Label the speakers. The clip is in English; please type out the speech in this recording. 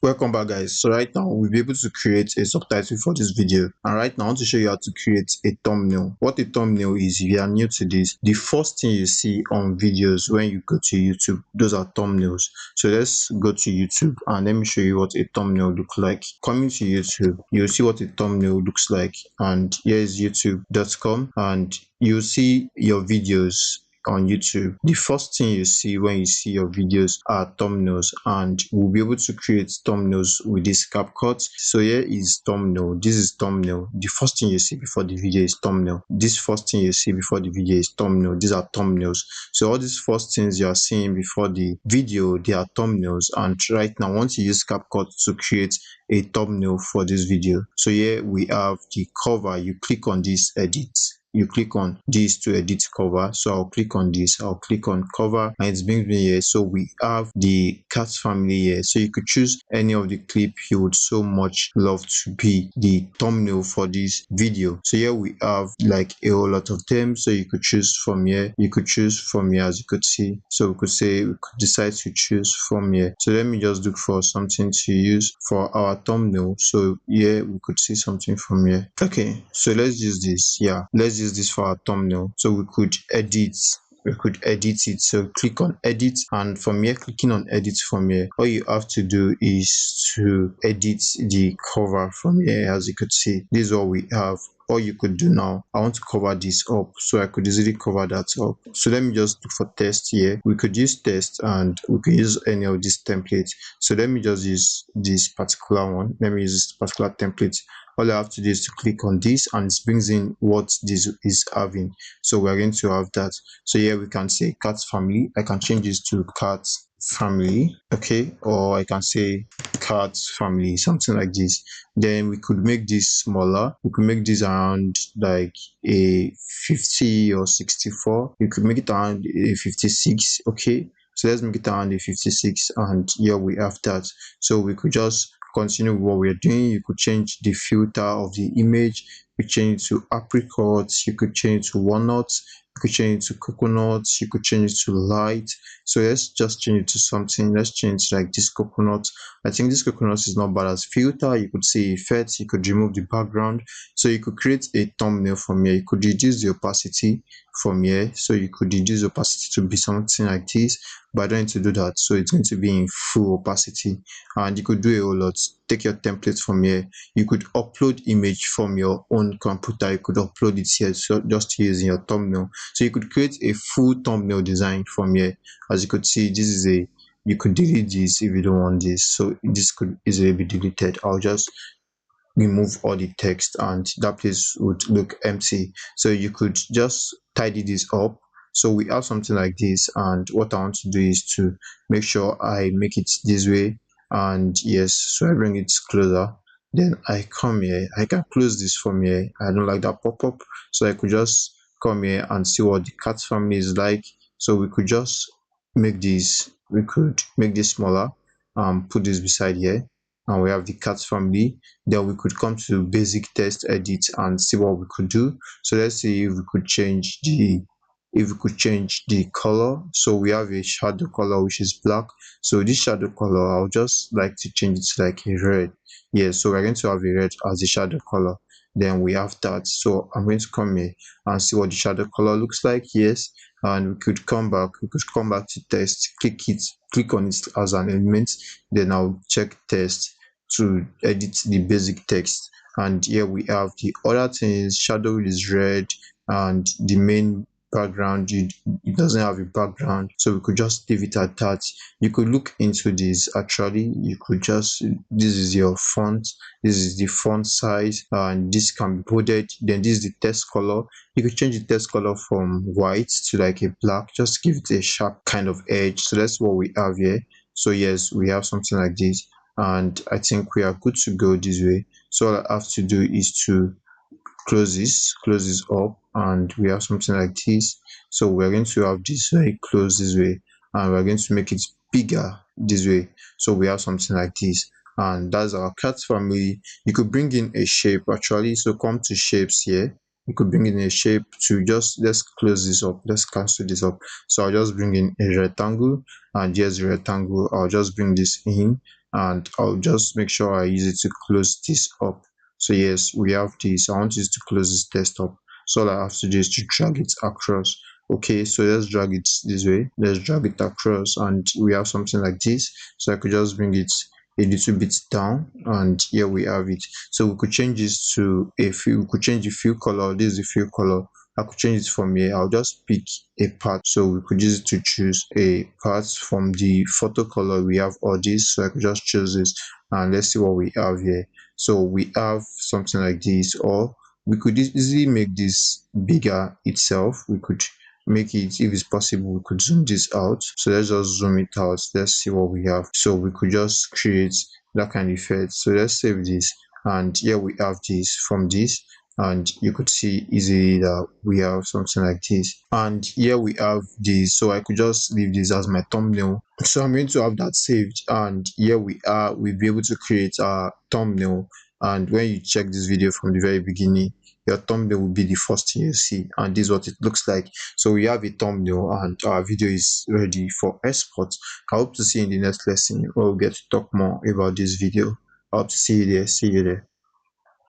Speaker 1: Welcome back, guys. So right now we'll be able to create a subtitle for this video, and right now I want to show you how to create a thumbnail. What a thumbnail is, if you are new to this, the first thing you see on videos when you go to YouTube, those are thumbnails. So let's go to YouTube and let me show you what a thumbnail looks like. Coming to YouTube, you'll see what a thumbnail looks like, and here is youtube.com, and you'll see your videos on YouTube. The first thing you see when you see your videos are thumbnails, and we'll be able to create thumbnails with this CapCut. So here is thumbnail. This is thumbnail. The first thing you see before the video is thumbnail. This first thing you see before the video is thumbnail. These are thumbnails. So all these first things you are seeing before the video, they are thumbnails. And right now, once you use CapCut to create a thumbnail for this video, so here we have the cover. You click on this edit, you click on this to edit cover. So I'll click on this, I'll click on cover, and it brings me here. So we have the cat family here. So you could choose any of the clip you would so much love to be the thumbnail for this video. So here we have like a whole lot of them, so you could choose from here. You could choose from here, as you could see. So we could say we could decide to choose from here. So let me just look for something to use for our thumbnail. So here we could see something from here. Okay, so let's use this. Yeah, let's use this for our thumbnail. So we could edit it. So click on edit, and from here, clicking on edit from here, all you have to do is to edit the cover from here. As you could see, this is what we have. All you could do now, I want to cover this up, so I could easily cover that up. So let me just look for text here. We could use text, and we could use any of these templates. So let me just use this particular one. Let me use this particular template. All I have to do is to click on this, and it brings in what this is having. So we're going to have that. So here we can say cat family. I can change this to cat family, okay, or I can say cat family, something like this. Then we could make this smaller. We could make this around like a 50 or 64. We could make it around a 56, okay. So let's make it around a 56, and here we have that. So we could just continue what we're doing. You could change the filter of the image. You could change it to apricots. You could change it to walnuts. You could change it to coconuts. You could change it to light. So let's just change it to something. Let's change like this coconut. I think this coconut is not bad as filter. You could say effects. You could remove the background. So you could create a thumbnail from here. You could reduce the opacity from here. So you could reduce opacity to be something like this, but I don't need to do that. So it's going to be in full opacity, and you could do a whole lot. Take your template from here. You could upload image from your own computer. You could upload it here, so just using your thumbnail. So you could create a full thumbnail design from here. As you could see, this is a, you could delete this if you don't want this. So this could easily be deleted. I'll just remove all the text, and that place would look empty. So you could just tidy this up. So we have something like this, and what I want to do is to make sure I make it this way. And yes, so I bring it closer, then I come here. I can close this from here. I don't like that pop-up, so I could just come here and see what the cat family is like. So we could just make this, we could make this smaller, put this beside here, and we have the cat family. Then we could come to basic text edit and see what we could do. So let's see if we could change the color. So we have a shadow color which is black. So this shadow color, I'll just like to change it to like a red. Yeah, so we're going to have a red as the shadow color. Then we have that. So I'm going to come here and see what the shadow color looks like. Yes, and we could come back to text, click on it as an element. Then I'll check text to edit the basic text, and here we have the other things. Shadow is red, and the main background, it doesn't have a background, so we could just leave it at that. You could look into this. Actually, you could just, this is your font, this is the font size, and this can be bolded. Then this is the text color. You could change the text color from white to like a black, just give it a sharp kind of edge. So that's what we have here. So yes, we have something like this, and I think we are good to go this way. So all I have to do is to close this up, and we have something like this. So we're going to have this very close this way, and we're going to make it bigger this way. So we have something like this, and that's our cat family. You could bring in a shape actually. So come to shapes here. You could bring in a shape to just, let's close this up, let's cancel this up. So I'll just bring in a rectangle, and here's the rectangle. I'll just bring this in, and I'll just make sure I use it to close this up. So yes, we have this. I want this to close this desktop. So all I have to do is to drag it across. Okay, so let's drag it this way. Let's drag it across, and we have something like this. So I could just bring it a little bit down, and here we have it. So we could change this to a fill. We could change the fill color. This is the fill color. I could change it from here. I'll just pick a part. So we could use it to choose a part from the photo color. We have all this. So I could just choose this, and let's see what we have here. So we have something like this, or we could easily make this bigger itself. We could make it, if it's possible, we could zoom this out. So let's just zoom it out. Let's see what we have. So we could just create that kind of effect. So let's save this, and here we have this from this, and you could see easily that we have something like this. And here we have this. So I could just leave this as my thumbnail. So I'm going to have that saved, and here we are. We'll be able to create a thumbnail, and when you check this video from the very beginning, your thumbnail will be the first thing you see, and this is what it looks like. So we have a thumbnail, and our video is ready for export. I hope to see you in the next lesson where we'll get to talk more about this video. I hope to see you there. See you there.